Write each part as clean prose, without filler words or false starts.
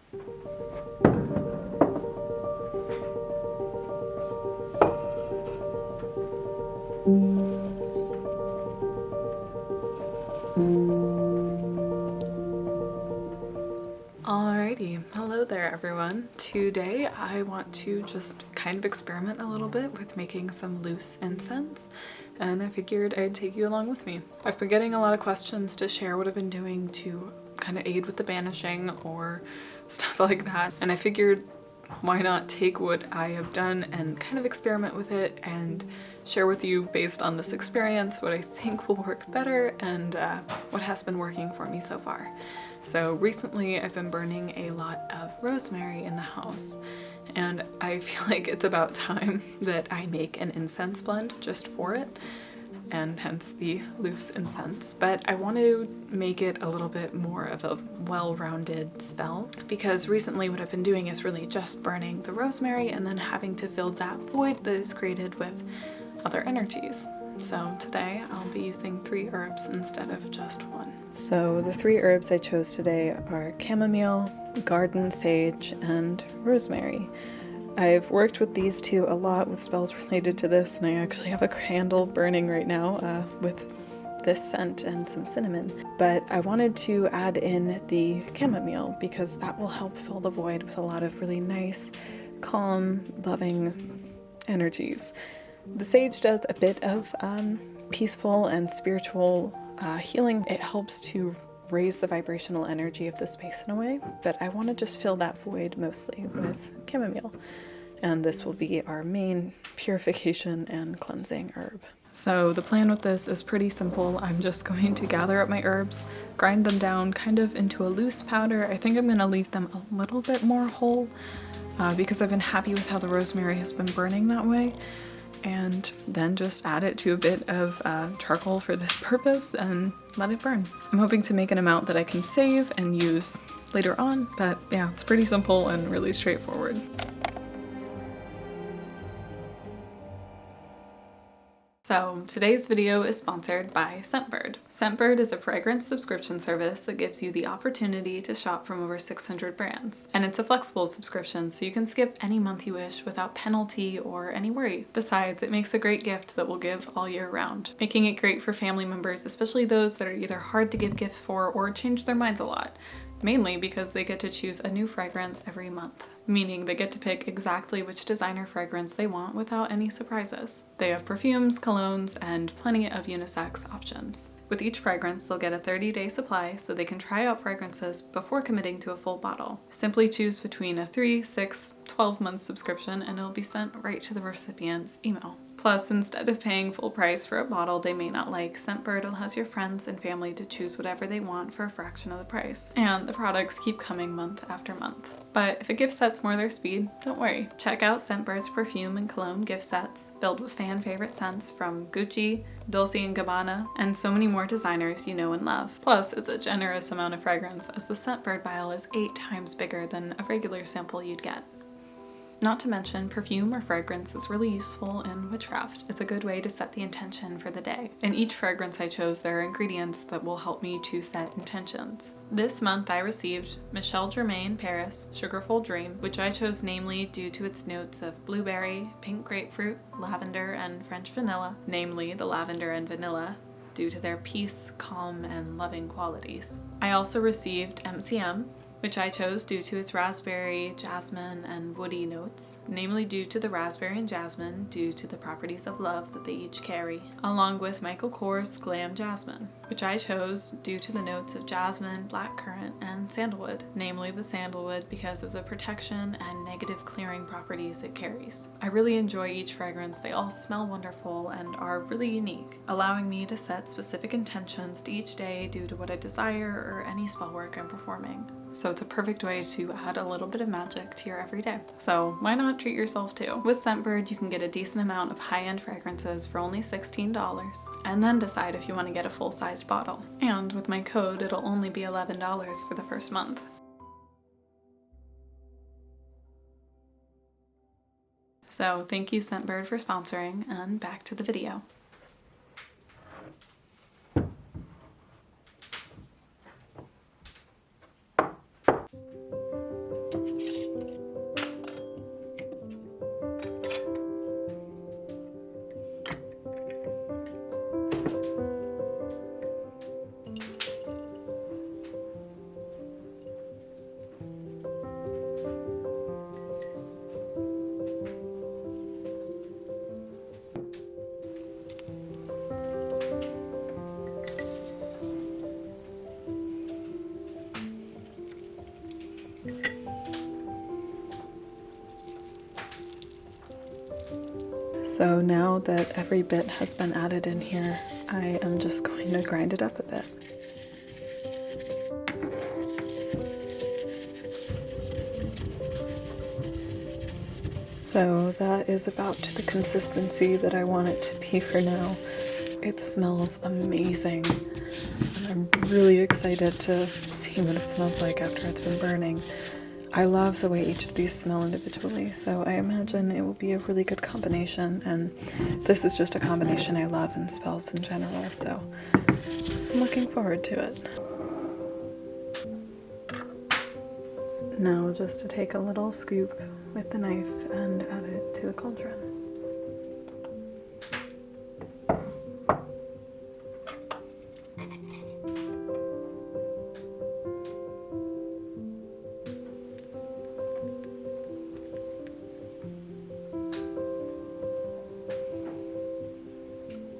Alrighty, hello there everyone. Today I want to just kind of experiment a little bit with making some loose incense, and I figured I'd take you along with me. I've been getting a lot of questions to share what I've been doing to kind of aid with the banishing or stuff like that, and I figured why not take what I have done and kind of experiment with it and share with you based on this experience what I think will work better and what has been working for me so far. So recently I've been burning a lot of rosemary in the house, and I feel like it's about time that I make an incense blend just for it, and hence the loose incense. But I want to make it a little bit more of a well-rounded spell, because recently what I've been doing is really just burning the rosemary and then having to fill that void that is created with other energies. So today I'll be using 3 herbs instead of just 1. So the 3 herbs I chose today are chamomile, garden sage, and rosemary. I've worked with these 2 a lot with spells related to this, and I actually have a candle burning right now with this scent and some cinnamon. But I wanted to add in the chamomile because that will help fill the void with a lot of really nice, calm, loving energies. The sage does a bit of peaceful and spiritual healing. It helps to raise the vibrational energy of the space in a way, but I want to just fill that void mostly with chamomile. And this will be our main purification and cleansing herb. So the plan with this is pretty simple. I'm just going to gather up my herbs, grind them down kind of into a loose powder. I think I'm going to leave them a little bit more whole because I've been happy with how the rosemary has been burning that way. And then just add it to a bit of charcoal for this purpose and let it burn. I'm hoping to make an amount that I can save and use later on, but yeah, it's pretty simple and really straightforward. So today's video is sponsored by SCENTBIRD. SCENTBIRD is a fragrance subscription service that gives you the opportunity to shop from over 600 brands. And it's a flexible subscription, so you can skip any month you wish without penalty or any worry. Besides, it makes a great gift that will give all year round, making it great for family members, especially those that are either hard to give gifts for or change their minds a lot. Mainly because they get to choose a new fragrance every month, meaning they get to pick exactly which designer fragrance they want without any surprises. They have perfumes, colognes, and plenty of unisex options. With each fragrance, they'll get a 30-day supply so they can try out fragrances before committing to a full bottle. Simply choose between a 3, 6, 12-month subscription and it'll be sent right to the recipient's email. Plus, instead of paying full price for a bottle they may not like, SCENTBIRD allows your friends and family to choose whatever they want for a fraction of the price. And the products keep coming month after month. But if a gift set's more their speed, don't worry. Check out SCENTBIRD's perfume and cologne gift sets, filled with fan favorite scents from Gucci, Dolce & Gabbana, and so many more designers you know and love. Plus, it's a generous amount of fragrance, as the SCENTBIRD vial is 8 times bigger than a regular sample you'd get. Not to mention, perfume or fragrance is really useful in witchcraft. It's a good way to set the intention for the day. In each fragrance I chose, there are ingredients that will help me to set intentions. This month I received Michel Germain Paris Sugarful Dream, which I chose namely due to its notes of blueberry, pink grapefruit, lavender, and French vanilla, namely the lavender and vanilla, due to their peace, calm, and loving qualities. I also received MCM, which I chose due to its raspberry, jasmine, and woody notes, namely due to the raspberry and jasmine due to the properties of love that they each carry, along with Michael Kors Glam Jasmine, which I chose due to the notes of jasmine, blackcurrant, and sandalwood, namely the sandalwood because of the protection and negative clearing properties it carries. I really enjoy each fragrance. They all smell wonderful and are really unique, allowing me to set specific intentions to each day due to what I desire or any spell work I'm performing. So it's a perfect way to add a little bit of magic to your everyday. So why not treat yourself too? With SCENTBIRD, you can get a decent amount of high-end fragrances for only $16, and then decide if you want to get a full-sized bottle. And with my code, it'll only be $11 for the first month. So thank you SCENTBIRD for sponsoring, and back to the video. So now that every bit has been added in here, I am just going to grind it up a bit. So that is about to the consistency that I want it to be for now. It smells amazing. And I'm really excited to see what it smells like after it's been burning. I love the way each of these smell individually, so I imagine it will be a really good combination, and this is just a combination I love in spells in general, so I'm looking forward to it. Now just to take a little scoop with the knife and add it to the cauldron.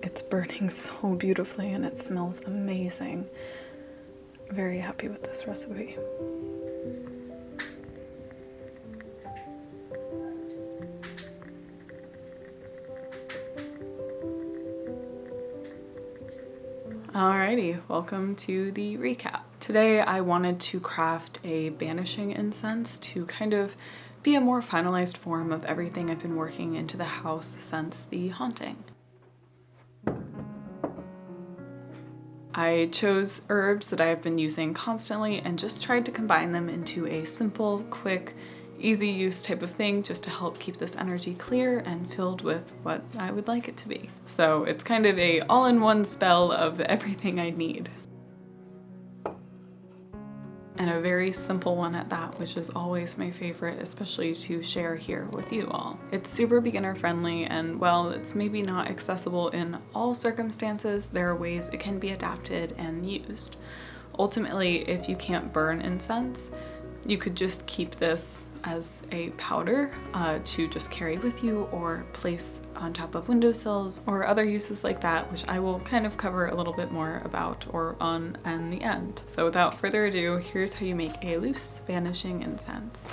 It's burning so beautifully and it smells amazing. Very happy with this recipe. Alrighty, welcome to the recap. Today I wanted to craft a Banishing Incense to kind of be a more finalized form of everything I've been working into the house since the haunting. I chose herbs that I've been using constantly and just tried to combine them into a simple, quick, easy use type of thing just to help keep this energy clear and filled with what I would like it to be. So it's kind of a all-in-one spell of everything I need. And a very simple one at that, which is always my favorite, especially to share here with you all. It's super beginner friendly, and while it's maybe not accessible in all circumstances, there are ways it can be adapted and used. Ultimately, if you can't burn incense, you could just keep this as a powder to just carry with you or place on top of windowsills or other uses like that, which I will kind of cover a little bit more about or on in the end. So without further ado, here's how you make a loose Banishing Incense.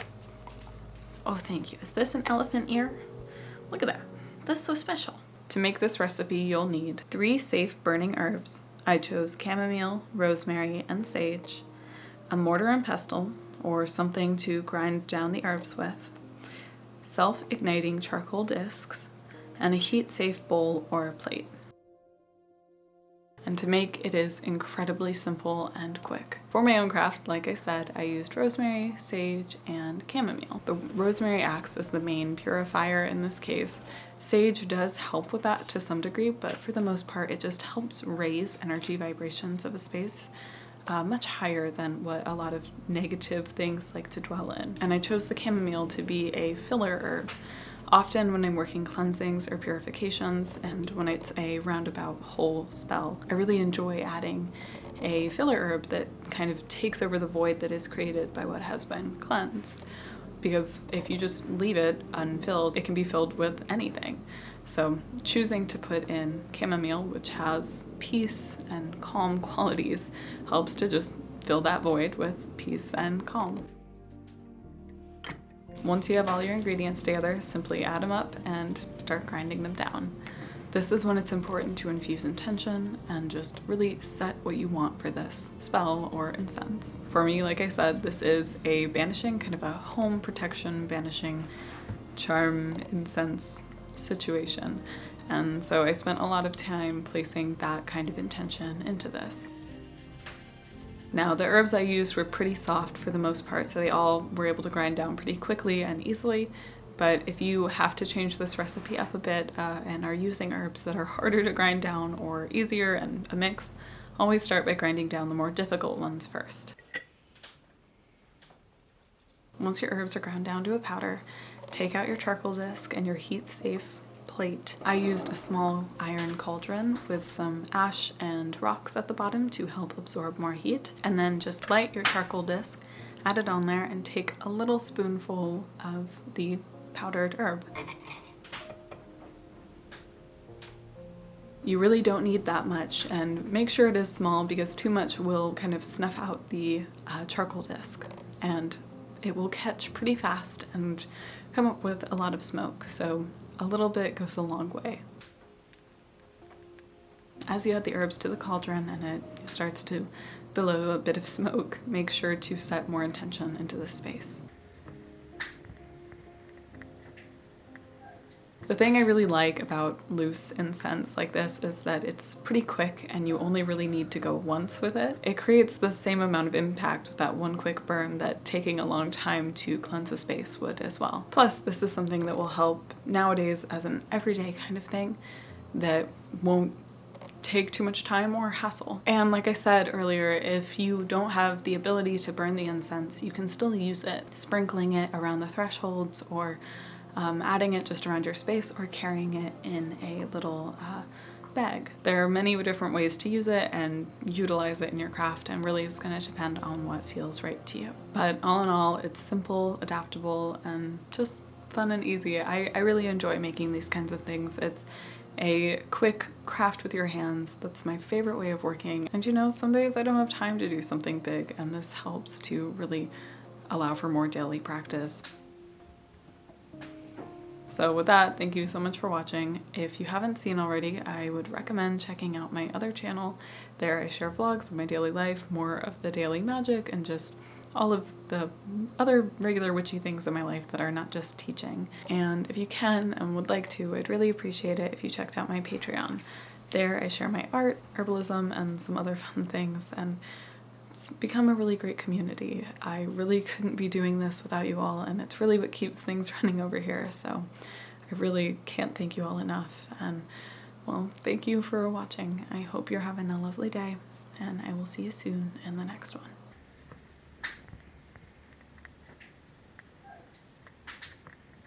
Oh, thank you. Is this an elephant ear? Look at that. That's so special. To make this recipe, you'll need 3 safe burning herbs. I chose chamomile, rosemary, and sage, a mortar and pestle, or something to grind down the herbs with, self-igniting charcoal discs, and a heat-safe bowl or a plate. And to make, it is incredibly simple and quick. For my own craft, like I said, I used rosemary, sage, and chamomile. The rosemary acts as the main purifier in this case. Sage does help with that to some degree, but for the most part, it just helps raise energy vibrations of a space much higher than what a lot of negative things like to dwell in. And I chose the chamomile to be a filler herb. Often when I'm working cleansings or purifications, and when it's a roundabout whole spell, I really enjoy adding a filler herb that kind of takes over the void that is created by what has been cleansed. Because if you just leave it unfilled, it can be filled with anything. So choosing to put in chamomile, which has peace and calm qualities, helps to just fill that void with peace and calm. Once you have all your ingredients together, simply add them up and start grinding them down. This is when it's important to infuse intention and just really set what you want for this spell or incense. For me, like I said, this is a banishing, kind of a home protection, banishing charm incense situation. And so I spent a lot of time placing that kind of intention into this. Now the herbs I used were pretty soft for the most part, so they all were able to grind down pretty quickly and easily. But if you have to change this recipe up a bit and are using herbs that are harder to grind down or easier and a mix, always start by grinding down the more difficult ones first. Once your herbs are ground down to a powder, take out your charcoal disc and your heat-safe plate. I used a small iron cauldron with some ash and rocks at the bottom to help absorb more heat, and then just light your charcoal disc, add it on there, and take a little spoonful of the powdered herb. You really don't need that much, and make sure it is small because too much will kind of snuff out the charcoal disc and it will catch pretty fast and come up with a lot of smoke. So a little bit goes a long way. As you add the herbs to the cauldron and it starts to billow a bit of smoke, make sure to set more intention into this space. The thing I really like about loose incense like this is that it's pretty quick and you only really need to go once with it. It creates the same amount of impact with that one quick burn that taking a long time to cleanse a space would as well. Plus, this is something that will help nowadays as an everyday kind of thing that won't take too much time or hassle. And like I said earlier, if you don't have the ability to burn the incense, you can still use it, sprinkling it around the thresholds or adding it just around your space or carrying it in a little bag. There are many different ways to use it and utilize it in your craft, and really it's going to depend on what feels right to you. But all in all, it's simple, adaptable, and just fun and easy. I really enjoy making these kinds of things. It's a quick craft with your hands. That's my favorite way of working. And you know, some days I don't have time to do something big, and this helps to really allow for more daily practice. So with that, thank you so much for watching. If you haven't seen already, I would recommend checking out my other channel. There I share vlogs of my daily life, more of the daily magic, and just all of the other regular witchy things in my life that are not just teaching. And if you can and would like to, I'd really appreciate it if you checked out my Patreon. There I share my art, herbalism, and some other fun things, and it's become a really great community. I really couldn't be doing this without you all, and it's really what keeps things running over here, so I really can't thank you all enough. And well, thank you for watching. I hope you're having a lovely day, and I will see you soon in the next one.